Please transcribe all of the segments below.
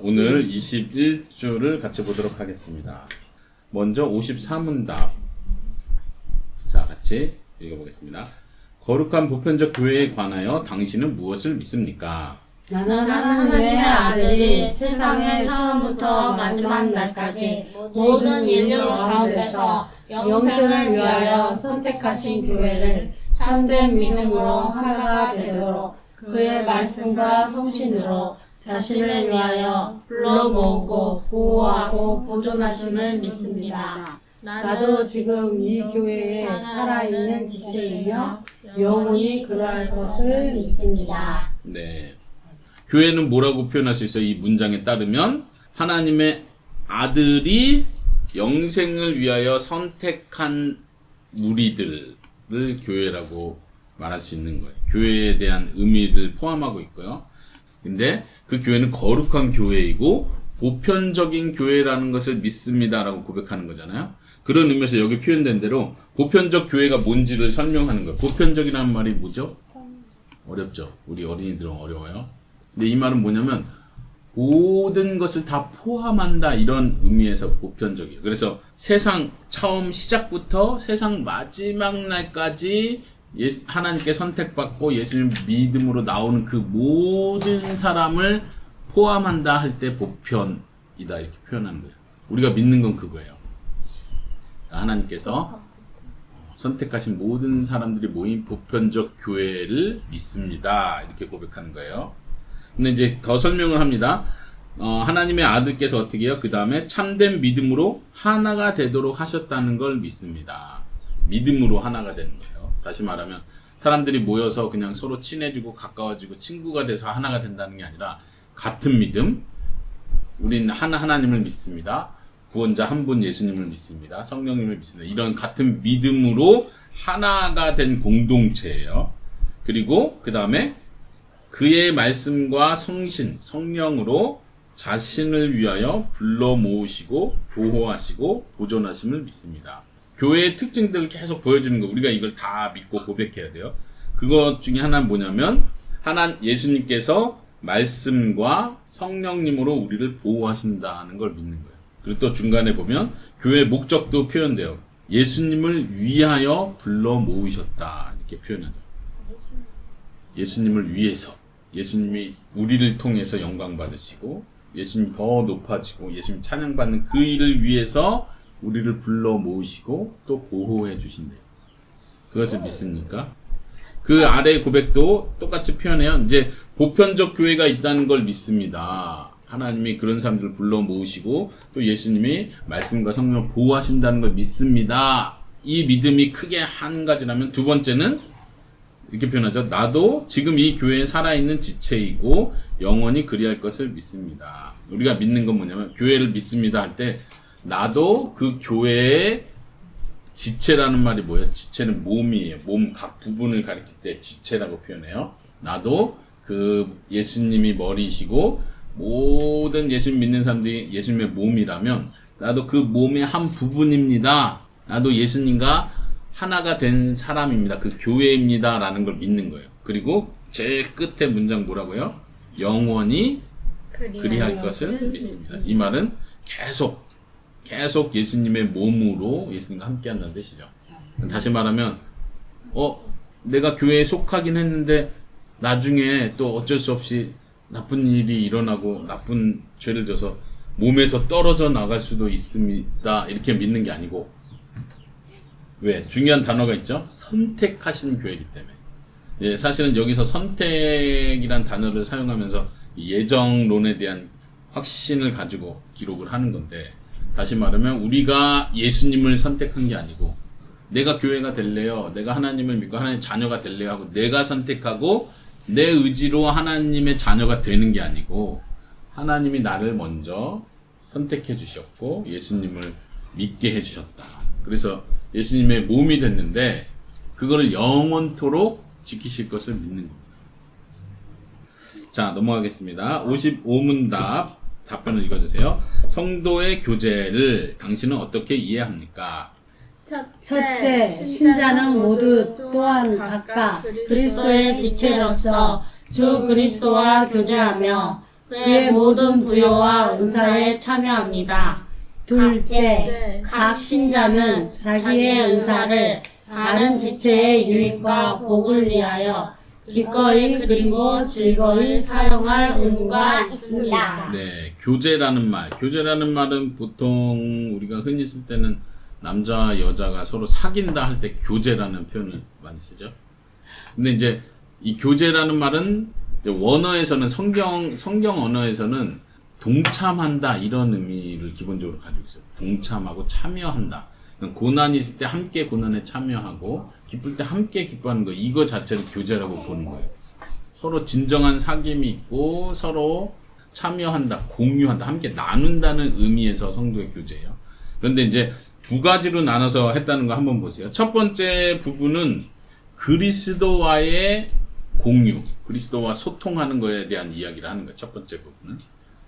오늘 21주를 같이 보도록 하겠습니다. 먼저 54문답. 자, 같이 읽어보겠습니다. 거룩한 보편적 교회에 관하여 당신은 무엇을 믿습니까? 나는 하나님의 아들이 세상의 처음부터 마지막 날까지 모든 인류 가운데서 영생을 위하여 선택하신 교회를 참된 믿음으로 하나가 되도록 그의 말씀과 성신으로 자신을 위하여 불러 모으고 보호하고 보존하심을 믿습니다. 나도 지금 이 교회에 살아있는 지체이며 영원히 그러할 것을 믿습니다. 네. 교회는 뭐라고 표현할 수 있어요? 이 문장에 따르면 하나님의 아들이 영생을 위하여 선택한 무리들을 교회라고 말할 수 있는 거예요. 교회에 대한 의미를 포함하고 있고요. 근데 그 교회는 거룩한 교회이고 보편적인 교회라는 것을 믿습니다라고 고백하는 거잖아요. 그런 의미에서 여기 표현된 대로 보편적 교회가 뭔지를 설명하는 거예요. 보편적이라는 말이 뭐죠? 어렵죠. 우리 어린이들은 어려워요. 근데 이 말은 뭐냐면 모든 것을 다 포함한다 이런 의미에서 보편적이에요. 그래서 세상 처음 시작부터 세상 마지막 날까지 하나님께 선택받고 예수님 믿음으로 나오는 그 모든 사람을 포함한다 할 때 보편이다 이렇게 표현하는 거예요. 우리가 믿는 건 그거예요. 하나님께서 선택하신 모든 사람들이 모인 보편적 교회를 믿습니다. 이렇게 고백하는 거예요. 근데 이제 더 설명을 합니다. 하나님의 아들께서 어떻게 해요? 그 다음에 참된 믿음으로 하나가 되도록 하셨다는 걸 믿습니다. 믿음으로 하나가 되는 거예요. 다시 말하면 사람들이 모여서 그냥 서로 친해지고 가까워지고 친구가 돼서 하나가 된다는 게 아니라 같은 믿음, 우리는 하나님을 믿습니다. 구원자 한 분 예수님을 믿습니다. 성령님을 믿습니다. 이런 같은 믿음으로 하나가 된 공동체예요. 그리고 그 다음에 그의 말씀과 성령으로 자신을 위하여 불러 모으시고 보호하시고 보존하심을 믿습니다. 교회의 특징들을 계속 보여주는 거, 우리가 이걸 다 믿고 고백해야 돼요. 그것 중에 하나는 뭐냐면 예수님께서 말씀과 성령님으로 우리를 보호하신다는 걸 믿는 거예요. 그리고 또 중간에 보면 교회의 목적도 표현돼요. 예수님을 위하여 불러 모으셨다 이렇게 표현하죠. 예수님을 위해서, 예수님이 우리를 통해서 영광 받으시고 예수님 더 높아지고 예수님 찬양받는 그 일을 위해서 우리를 불러 모으시고 또 보호해 주신대요. 그것을 믿습니까? 그 아래의 고백도 똑같이 표현해요. 이제 보편적 교회가 있다는 걸 믿습니다. 하나님이 그런 사람들을 불러 모으시고 또 예수님이 말씀과 성령을 보호하신다는 걸 믿습니다. 이 믿음이 크게 한 가지라면 두 번째는 이렇게 표현하죠. 나도 지금 이 교회에 살아있는 지체이고 영원히 그리할 것을 믿습니다. 우리가 믿는 건 뭐냐면 교회를 믿습니다 할 때 나도 그 교회의 지체라는 말이 뭐예요? 지체는 몸이에요. 몸 각 부분을 가리킬 때 지체라고 표현해요. 나도 그 예수님이 머리시고 모든 예수님 믿는 사람들이 예수님의 몸이라면 나도 그 몸의 한 부분입니다. 나도 예수님과 하나가 된 사람입니다. 그 교회입니다. 라는 걸 믿는 거예요. 그리고 제일 끝에 문장 뭐라고요? 영원히 그리할 것을 믿습니다. 이 말은 계속 예수님의 몸으로 예수님과 함께 한다는 뜻이죠. 다시 말하면 내가 교회에 속하긴 했는데 나중에 또 어쩔 수 없이 나쁜 일이 일어나고 나쁜 죄를 져서 몸에서 떨어져 나갈 수도 있습니다. 이렇게 믿는 게 아니고 왜? 중요한 단어가 있죠? 선택하신 교회이기 때문에. 예, 사실은 여기서 선택이란 단어를 사용하면서 예정론에 대한 확신을 가지고 기록을 하는 건데 다시 말하면 우리가 예수님을 선택한 게 아니고 내가 교회가 될래요, 내가 하나님을 믿고 하나님의 자녀가 될래요 하고 내가 선택하고 내 의지로 하나님의 자녀가 되는 게 아니고 하나님이 나를 먼저 선택해 주셨고 예수님을 믿게 해 주셨다. 그래서 예수님의 몸이 됐는데 그거를 영원토록 지키실 것을 믿는 겁니다. 자, 넘어가겠습니다. 55문답 답변을 읽어주세요. 성도의 교제를 당신은 어떻게 이해합니까? 첫째, 신자는 모두 또한 각각 그리스도의 지체로서 주 그리스도와 교제하며 그의 모든 부여와 은사에 참여합니다. 둘째, 각 신자는 자기의 은사를 다른 지체의 유익과 복을 위하여 기꺼이 그리고 즐거이 사용할 의무가 있습니다. 네, 교제라는 말. 교제라는 말은 보통 우리가 흔히 쓸 때는 남자와 여자가 서로 사귄다 할 때 교제라는 표현을 많이 쓰죠. 근데 이제 이 교제라는 말은 원어에서는 성경 언어에서는 동참한다 이런 의미를 기본적으로 가지고 있어요. 동참하고 참여한다. 고난이 있을 때 함께 고난에 참여하고 기쁠 때 함께 기뻐하는 거, 이거 자체를 교제라고 보는 거예요. 서로 진정한 사귐이 있고 서로 참여한다, 공유한다, 함께 나눈다는 의미에서 성도의 교제예요. 그런데 이제 두 가지로 나눠서 했다는 거 한번 보세요. 첫 번째 부분은 그리스도와의 공유, 그리스도와 소통하는 거에 대한 이야기를 하는 거예요. 첫 번째 부분은.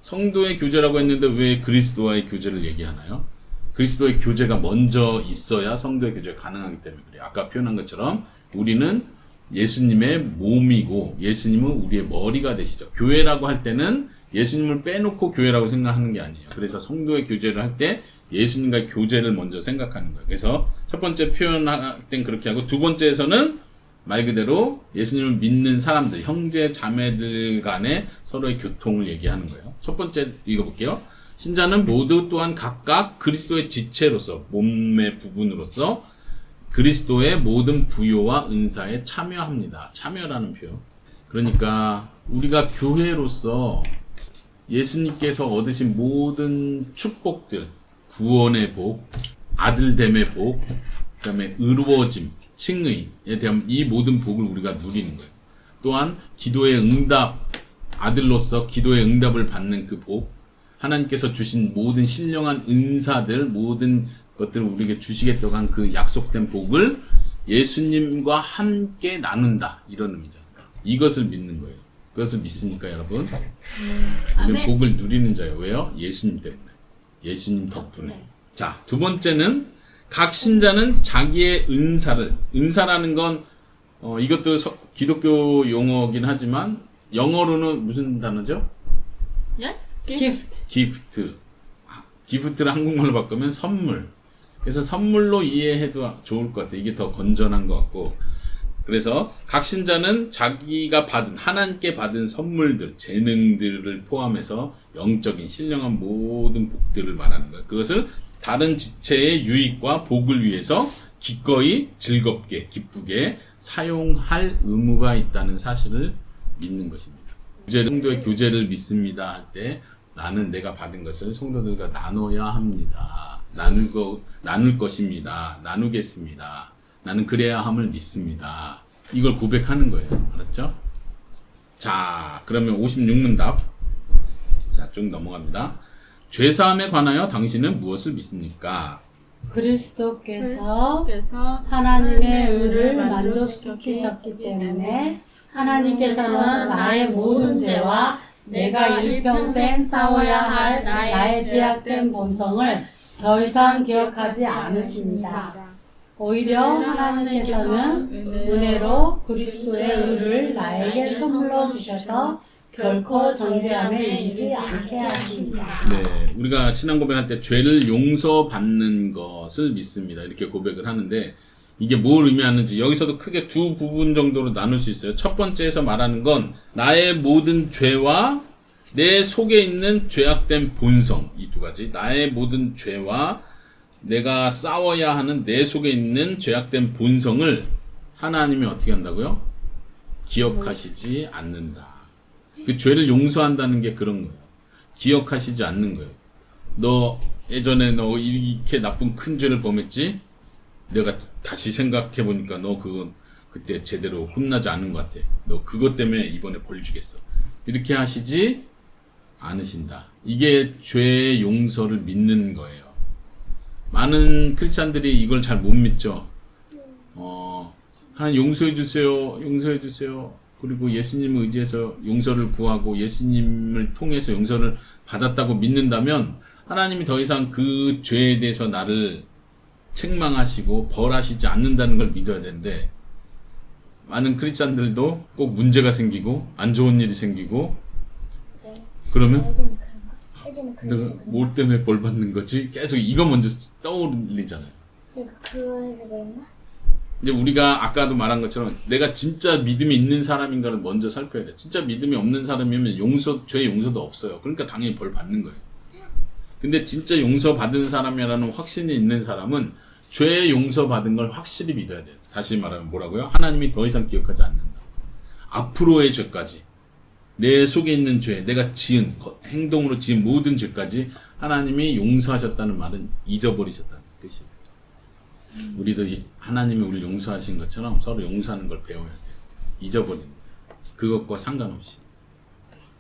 성도의 교제라고 했는데 왜 그리스도와의 교제를 얘기하나요? 그리스도의 교제가 먼저 있어야 성도의 교제가 가능하기 때문에 그래요. 아까 표현한 것처럼 우리는 예수님의 몸이고 예수님은 우리의 머리가 되시죠. 교회라고 할 때는 예수님을 빼놓고 교회라고 생각하는 게 아니에요. 그래서 성도의 교제를 할 때 예수님과의 교제를 먼저 생각하는 거예요. 그래서 첫 번째 표현할 땐 그렇게 하고, 두 번째에서는 말 그대로 예수님을 믿는 사람들, 형제 자매들 간의 서로의 교통을 얘기하는 거예요. 첫 번째 읽어볼게요. 신자는 모두 또한 각각 그리스도의 지체로서, 몸의 부분으로서 그리스도의 모든 부요와 은사에 참여합니다. 참여라는 표현. 그러니까 우리가 교회로서 예수님께서 얻으신 모든 축복들, 구원의 복, 아들됨의 복, 그 다음에 의로워짐, 칭의에 대한 이 모든 복을 우리가 누리는 거예요. 또한 기도의 응답, 아들로서 기도의 응답을 받는 그 복, 하나님께서 주신 모든 신령한 은사들, 모든 것들을 우리에게 주시겠다고 한 그 약속된 복을 예수님과 함께 나눈다, 이런 의미죠. 이것을 믿는 거예요. 그것을 믿습니까, 여러분? 우리는 복을 누리는 자예요. 왜요? 예수님 때문에. 예수님 덕분에. 자, 두 번째는 각 신자는 자기의 은사라는 건 이것도 기독교 용어긴 하지만 영어로는 무슨 단어죠? 예? 기프트. 기프트를 한국말로 바꾸면 선물. 그래서 선물로 이해해도 좋을 것 같아요. 이게 더 건전한 것 같고. 그래서 각 신자는 자기가 받은, 하나님께 받은 선물들, 재능들을 포함해서 영적인 신령한 모든 복들을 말하는 거예요. 그것을 다른 지체의 유익과 복을 위해서 기꺼이 즐겁게 기쁘게 사용할 의무가 있다는 사실을 믿는 것입니다. 성도의 교제를 믿습니다 할 때 나는 내가 받은 것을 성도들과 나눠야 합니다. 나눌 것입니다. 나누겠습니다. 나는 그래야 함을 믿습니다. 이걸 고백하는 거예요. 알았죠? 자, 그러면 56문답. 자, 쭉 넘어갑니다. 죄사함에 관하여 당신은 무엇을 믿습니까? 그리스도께서 하나님의 의를 만족시키셨기 때문에 하나님께서는 나의 모든 죄와 내가 일평생 싸워야 할 나의 제약된 본성을 더 이상 기억하지 않으십니다. 오히려 하나님께서는 은혜로 그리스도의 의를 나에게 선물로 주셔서 결코 정죄함에 이르지 않게 하십니다. 네, 우리가 신앙 고백할 때 죄를 용서받는 것을 믿습니다. 이렇게 고백을 하는데 이게 뭘 의미하는지 여기서도 크게 두 부분 정도로 나눌 수 있어요. 첫 번째에서 말하는 건 나의 모든 죄와 내 속에 있는 죄악된 본성, 이 두 가지. 나의 모든 죄와 내가 싸워야 하는 내 속에 있는 죄악된 본성을 하나님이 어떻게 한다고요? 기억하시지 않는다. 그 죄를 용서한다는 게 그런 거예요. 기억하시지 않는 거예요. 너 예전에 너 이렇게 나쁜 큰 죄를 범했지? 내가 다시 생각해보니까 너 그때 제대로 혼나지 않은 것 같아. 너 그것 때문에 이번에 벌 주겠어. 이렇게 하시지 않으신다. 이게 죄의 용서를 믿는 거예요. 많은 크리스찬들이 이걸 잘 못 믿죠. 하나님 용서해주세요. 용서해주세요. 그리고 예수님을 의지해서 용서를 구하고 예수님을 통해서 용서를 받았다고 믿는다면 하나님이 더 이상 그 죄에 대해서 나를 책망하시고 벌하시지 않는다는 걸 믿어야 되는데 많은 크리스찬들도 꼭 문제가 생기고 안 좋은 일이 생기고 그러면 혜진이 그런가? 혜진이 내가 그랬어. 뭘 때문에 벌 받는 거지? 계속 이거 먼저 떠올리잖아요. 내가 그거 해서 그랬나? 이제 우리가 아까도 말한 것처럼 내가 진짜 믿음이 있는 사람인가를 먼저 살펴야 돼. 진짜 믿음이 없는 사람이면 죄 용서도 없어요. 그러니까 당연히 벌 받는 거예요. 근데 진짜 용서받은 사람이라는 확신이 있는 사람은 죄 용서받은 걸 확실히 믿어야 돼요. 다시 말하면 뭐라고요? 하나님이 더 이상 기억하지 않는다. 앞으로의 죄까지, 내 속에 있는 죄, 내가 지은 행동으로 지은 모든 죄까지 하나님이 용서하셨다는 말은 잊어버리셨다는 뜻이에요. 우리도 하나님이 우리를 용서하신 것처럼 서로 용서하는 걸 배워야 돼요. 잊어버리는 거예요. 그것과 상관없이.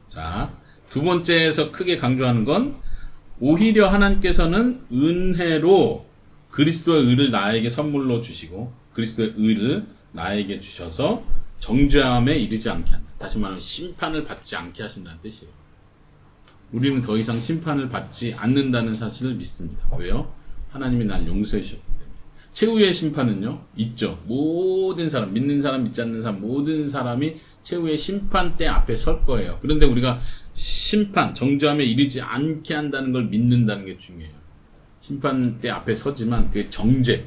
자, 두 번째에서 크게 강조하는 건 오히려 하나님께서는 은혜로 그리스도의 의를 나에게 선물로 주시고 그리스도의 의를 나에게 주셔서 정죄함에 이르지 않게 한다. 다시 말하면 심판을 받지 않게 하신다는 뜻이에요. 우리는 더 이상 심판을 받지 않는다는 사실을 믿습니다. 왜요? 하나님이 날 용서해 주셨기 때문에. 최후의 심판은요, 있죠. 모든 사람, 믿는 사람, 믿지 않는 사람, 모든 사람이 최후의 심판대 앞에 설 거예요. 그런데 우리가 심판, 정죄함에 이르지 않게 한다는 걸 믿는다는 게 중요해요. 심판대 앞에 서지만 그 정죄,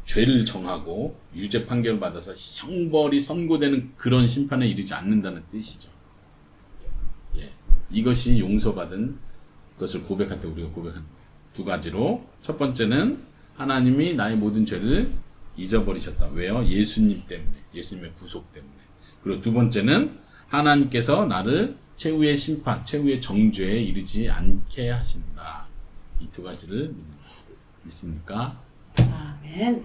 죄를 정하고 유죄 판결을 받아서 형벌이 선고되는 그런 심판에 이르지 않는다는 뜻이죠. 예, 이것이 용서받은 것을 고백할 때 우리가 고백하는 거예요. 두 가지로. 첫 번째는 하나님이 나의 모든 죄를 잊어버리셨다. 왜요? 예수님 때문에, 예수님의 구속 때문에. 그리고 두 번째는 하나님께서 나를 최후의 심판, 최후의 정죄에 이르지 않게 하신다. 이 두 가지를 믿습니까? 아멘.